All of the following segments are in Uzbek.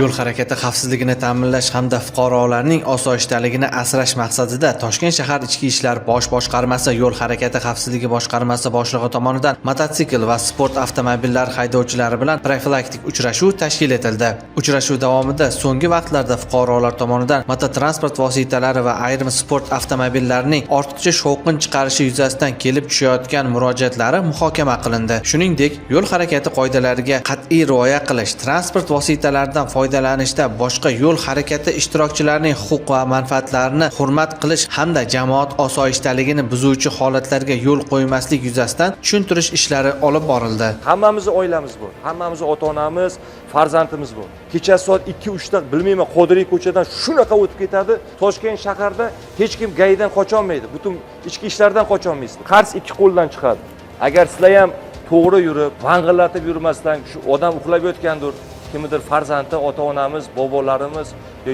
Yo'l harakati xavfsizligini ta'minlash hamda fuqarolarning osoyishtaligini asrash maqsadida Toshkent shahar Ichki ishlar bosh boshqarmasi Yo'l harakati xavfsizligi boshqarmasi boshlig'i tomonidan mototsikl va sport avtomobillari haydovchilari bilan profilaktik uchrashuv tashkil etildi. Uchrashuv davomida so'nggi vaqtlarda fuqarolar tomonidan mototransport vositalari va ayrim sport avtomobillarining ortiqcha shovqin chiqarishi yuzasidan kelib tushayotgan murojaatlari muhokama qilindi. Shuningdek, yo'l harakati qoidalariga qat'iy rioya qilish, transport vositalaridan foydalanishda boshqa yo'l harakati ishtirokchilarining huquq va manfaatlarini hurmat qilish hamda jamoat osoyishtaligini buzuvchi holatlarga yo'l qo'ymaslik yuzasidan tushuntirish ishlari olib borildi. Hammamiz oilamiz bor. Hammamiz ota-onamiz, farzandimiz bor. Kecha soat 2-3 da bilmayman, Qodiriy ko'chadan shunaqa o'tib ketadi. Toshkent shaharda hech kim gaydan qocholmaydi. Butun ichki ishlardan qocholmaysiz. Qars ikki qo'ldan chiqadi. Agar sizlar ham to'g'ri yurib, vang'illatib yurmasdan, shu odam uxlab yotgandir, kimdir farzandi, ota-onamiz, bobolarimiz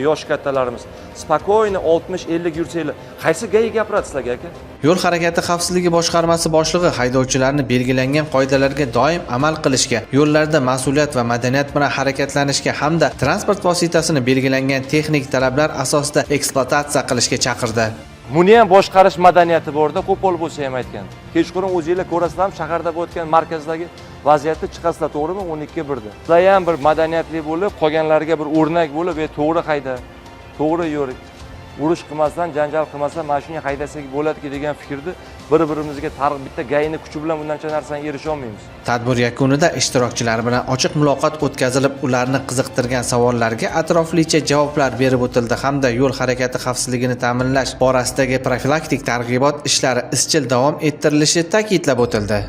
yosh kattalarimiz spokойно 60-50 yursanglar, qaysi gay gapiradi sizlarga aka? Yo'l harakati xavfsizligi boshqarmasi boshlig'i haydovchilarni belgilangan qoidalarga doim amal qilishga, yo'llarda mas'uliyat va madaniyat bilan harakatlanishga hamda transport vositasini belgilangan texnik talablar asosida ekspluatatsiya qilishga chaqirdi. Buni ham boshqarish madaniyati borda, qo'pol bo'lsa ham aytgan. Kechqurun o'zingizlar ko'rasizlar, shaharda bo'layotgan markazdagi vaziyatni chiqasizlar, to'g'rimi? 12:1da. Sizlar ham bir madaniyatli bo'lib, qolganlarga bir o'rnak bo'lib, to'g'ri hayda, to'g'ri yur, urush qilmasdan, janjal qilmasdan mashina haydasak bo'ladi degan fikrni bir-birimizga targ'ib bitta gayni kuchi bilan bundancha narsani erisha olmaymiz. Tadbir yakunida ishtirokchilar bilan ochiq muloqot o'tkazilib, ularni qiziqtirgan savollarga atroflicha javoblar berib o'tildi hamda yo'l harakati xavfsizligini ta'minlash borasidagi profilaktik targ'ibot ishlari izchil davom ettirilishi ta'kidlab o'tildi.